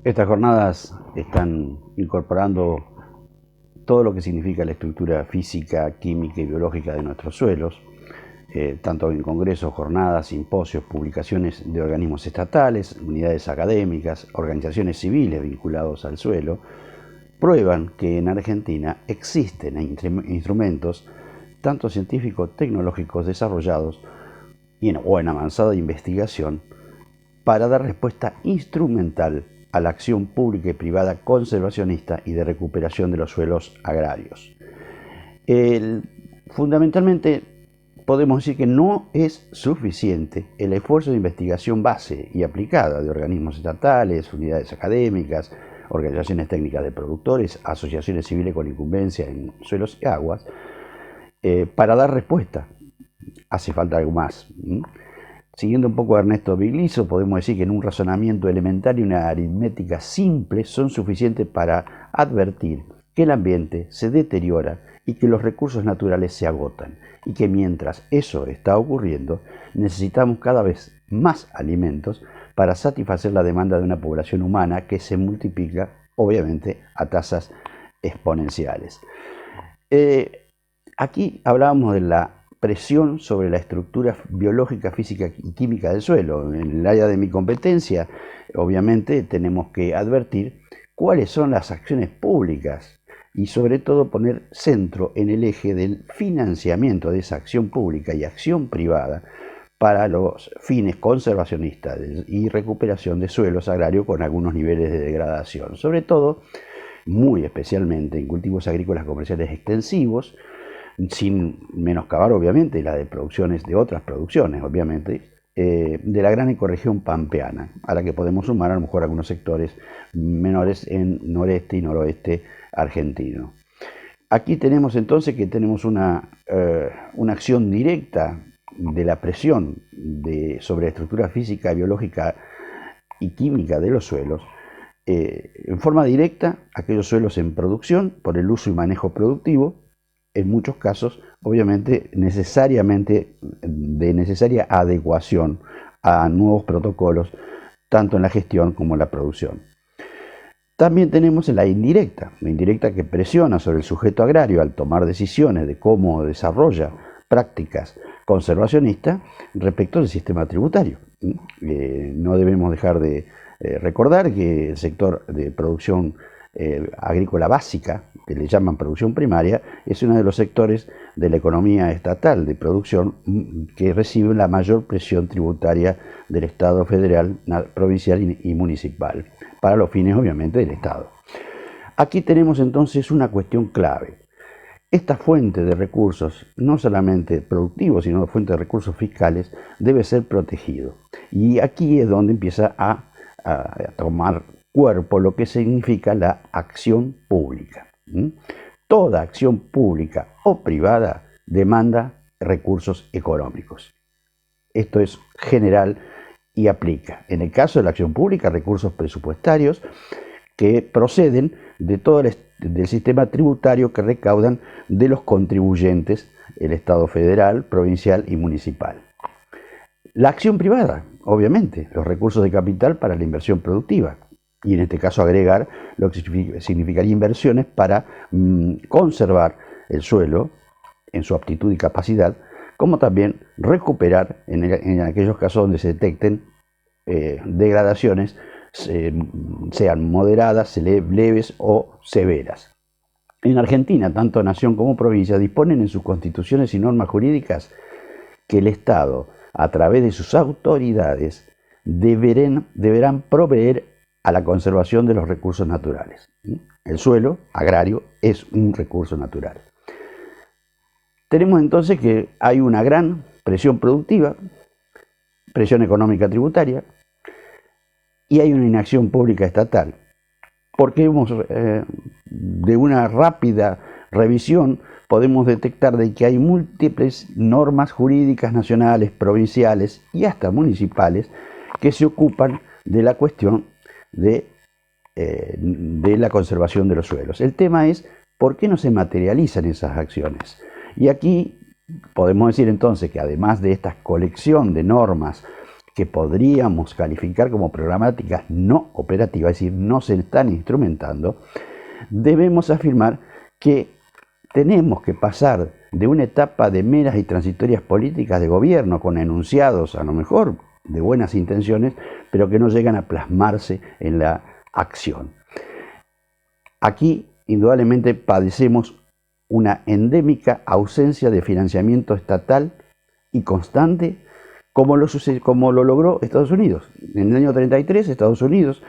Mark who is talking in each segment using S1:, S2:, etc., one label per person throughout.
S1: Estas jornadas están incorporando todo lo que significa la estructura física, química y biológica de nuestros suelos, tanto en congresos, jornadas, simposios, publicaciones de organismos estatales, unidades académicas, organizaciones civiles vinculados al suelo, prueban que en Argentina existen instrumentos, tanto científicos tecnológicos desarrollados o en avanzada investigación, para dar respuesta instrumental a la acción pública y privada conservacionista y de recuperación de los suelos agrarios. Fundamentalmente podemos decir que no es suficiente el esfuerzo de investigación base y aplicada de organismos estatales, unidades académicas, organizaciones técnicas de productores, asociaciones civiles con incumbencia en suelos y aguas, para dar respuesta. Hace falta algo más. Siguiendo un poco a Ernesto Bigliso, podemos decir que en un razonamiento elemental y una aritmética simple son suficientes para advertir que el ambiente se deteriora y que los recursos naturales se agotan, y que mientras eso está ocurriendo, necesitamos cada vez más alimentos para satisfacer la demanda de una población humana que se multiplica, obviamente, a tasas exponenciales. Aquí hablábamos de la presión sobre la estructura biológica, física y química del suelo. En el área de mi competencia, obviamente, tenemos que advertir cuáles son las acciones públicas y sobre todo poner centro en el eje del financiamiento de esa acción pública y acción privada para los fines conservacionistas y recuperación de suelos agrarios con algunos niveles de degradación, sobre todo, muy especialmente en cultivos agrícolas comerciales extensivos, sin menoscabar obviamente la de producciones de otras producciones, obviamente, de la gran ecorregión pampeana, a la que podemos sumar a lo mejor algunos sectores menores en noreste y noroeste argentino. Aquí tenemos entonces que tenemos una acción directa de la presión sobre la estructura física, biológica y química de los suelos, en forma directa aquellos suelos en producción por el uso y manejo productivo, en muchos casos, obviamente, de necesaria adecuación a nuevos protocolos, tanto en la gestión como en la producción. También tenemos la indirecta que presiona sobre el sujeto agrario al tomar decisiones de cómo desarrolla prácticas conservacionistas respecto del sistema tributario. No debemos dejar de recordar que el sector de producción agrícola básica, que le llaman producción primaria, es uno de los sectores de la economía estatal de producción que recibe la mayor presión tributaria del Estado federal, provincial y municipal, para los fines obviamente del Estado. Aquí tenemos entonces una cuestión clave. Esta fuente de recursos, no solamente productivos, sino fuente de recursos fiscales, debe ser protegido. Y aquí es donde empieza a tomar cuerpo lo que significa la acción pública. Toda acción pública o privada demanda recursos económicos. Esto es general y aplica. En el caso de la acción pública, recursos presupuestarios que proceden de todo del sistema tributario que recaudan de los contribuyentes, el Estado federal, provincial y municipal. La acción privada, obviamente, los recursos de capital para la inversión productiva. Y en este caso agregar lo que significaría inversiones para conservar el suelo en su aptitud y capacidad, como también recuperar en aquellos casos donde se detecten degradaciones, sean moderadas, leves o severas. En Argentina, tanto nación como provincia disponen en sus constituciones y normas jurídicas que el Estado, a través de sus autoridades, deberán proveer a la conservación de los recursos naturales. El suelo agrario es un recurso natural. Tenemos entonces que hay una gran presión productiva, presión económica tributaria, y hay una inacción pública estatal, porque de una rápida revisión podemos detectar de que hay múltiples normas jurídicas nacionales, provinciales y hasta municipales que se ocupan de la cuestión de la conservación de los suelos. El tema es por qué no se materializan esas acciones. Y aquí podemos decir entonces que además de esta colección de normas que podríamos calificar como programáticas no operativas, es decir, no se están instrumentando, debemos afirmar que tenemos que pasar de una etapa de meras y transitorias políticas de gobierno con enunciados, a lo mejor de buenas intenciones, pero que no llegan a plasmarse en la acción. Aquí, indudablemente, padecemos una endémica ausencia de financiamiento estatal y constante, como lo logró Estados Unidos. En el año 33, Estados Unidos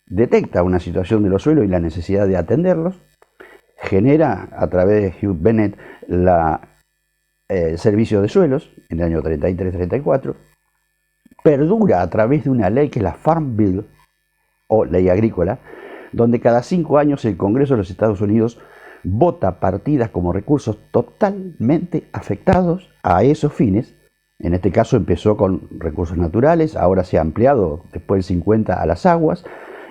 S1: detecta una situación de los suelos y la necesidad de atenderlos, genera a través de Hugh Bennett el servicio de suelos en el año 33-34, perdura a través de una ley que es la Farm Bill, o ley agrícola, donde cada 5 años el Congreso de los Estados Unidos vota partidas como recursos totalmente afectados a esos fines. En este caso empezó con recursos naturales, ahora se ha ampliado después del 50 a las aguas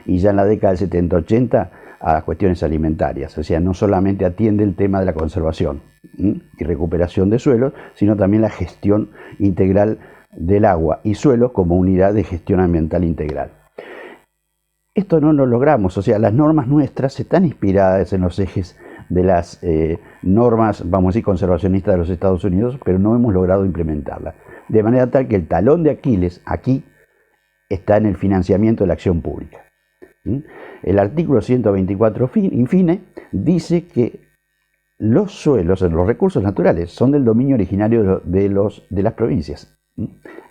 S1: y ya en la década del 70-80 a las cuestiones alimentarias. O sea, no solamente atiende el tema de la conservación y recuperación de suelos, sino también la gestión integral del agua y suelos como unidad de gestión ambiental integral. Esto no lo logramos, o sea, las normas nuestras están inspiradas en los ejes de las normas, vamos a decir, conservacionistas de los Estados Unidos, pero no hemos logrado implementarlas. De manera tal que el talón de Aquiles aquí está en el financiamiento de la acción pública. El artículo 124 infine dice que los suelos, los recursos naturales, son del dominio originario de las provincias.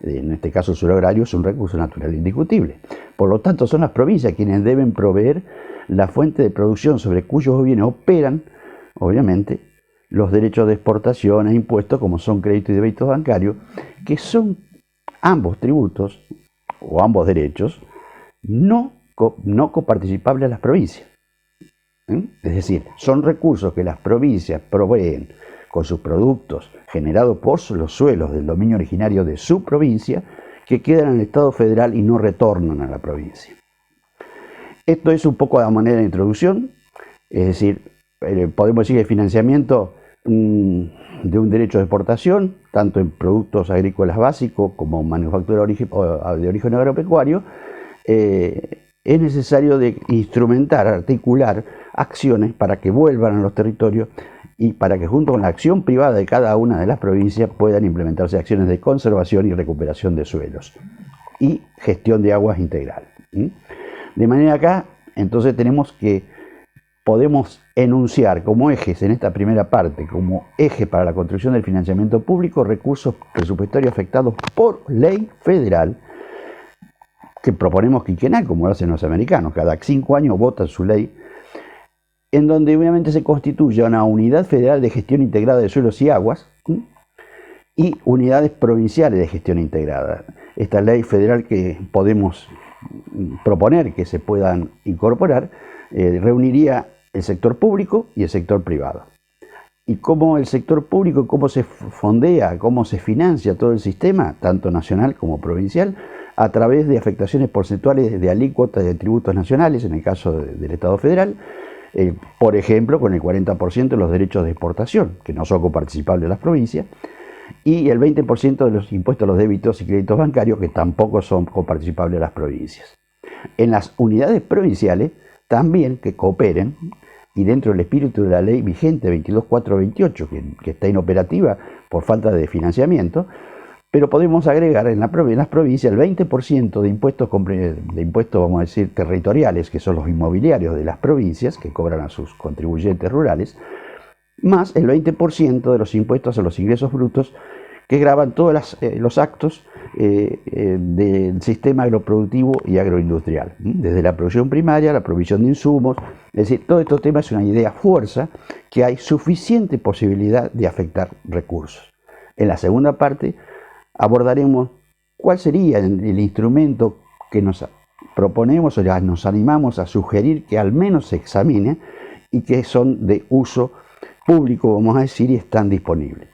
S1: En este caso el suelo agrario es un recurso natural indiscutible. Por lo tanto, son las provincias quienes deben proveer la fuente de producción sobre cuyos bienes operan, obviamente, los derechos de exportación e impuestos, como son créditos y débitos bancarios, que son ambos tributos o ambos derechos no coparticipables a las provincias. Es decir, son recursos que las provincias proveen con sus productos generados por los suelos del dominio originario de su provincia, que quedan en el Estado federal y no retornan a la provincia. Esto es un poco a manera de introducción, es decir, podemos decir que el financiamiento de un derecho de exportación, tanto en productos agrícolas básicos como manufactura de origen agropecuario, es necesario de instrumentar, articular acciones para que vuelvan a los territorios y para que junto con la acción privada de cada una de las provincias puedan implementarse acciones de conservación y recuperación de suelos y gestión de aguas integral. De manera acá, entonces podemos enunciar como ejes en esta primera parte, como eje para la construcción del financiamiento público, recursos presupuestarios afectados por ley federal, que proponemos quinquenal, como lo hacen los americanos, cada 5 años votan su ley, en donde obviamente se constituye una unidad federal de gestión integrada de suelos y aguas y unidades provinciales de gestión integrada. Esta ley federal que podemos proponer que se puedan incorporar reuniría el sector público y el sector privado. Y cómo el sector público, cómo se fondea, cómo se financia todo el sistema, tanto nacional como provincial, a través de afectaciones porcentuales de alícuotas de tributos nacionales, en el caso del Estado federal, por ejemplo, con el 40% de los derechos de exportación, que no son coparticipables de las provincias, y el 20% de los impuestos a los débitos y créditos bancarios, que tampoco son coparticipables de las provincias. En las unidades provinciales, también que cooperen, y dentro del espíritu de la ley vigente 22.428, que está inoperativa por falta de financiamiento, pero podemos agregar en las provincias el 20% de impuestos, vamos a decir, territoriales, que son los inmobiliarios de las provincias, que cobran a sus contribuyentes rurales, más el 20% de los impuestos a los ingresos brutos, que graban todos los actos del sistema agroproductivo y agroindustrial, desde la producción primaria, la provisión de insumos. Es decir, todo este tema es una idea fuerza que hay suficiente posibilidad de afectar recursos. En la segunda parte abordaremos cuál sería el instrumento que nos proponemos o ya nos animamos a sugerir que al menos se examine y que son de uso público, vamos a decir, y están disponibles.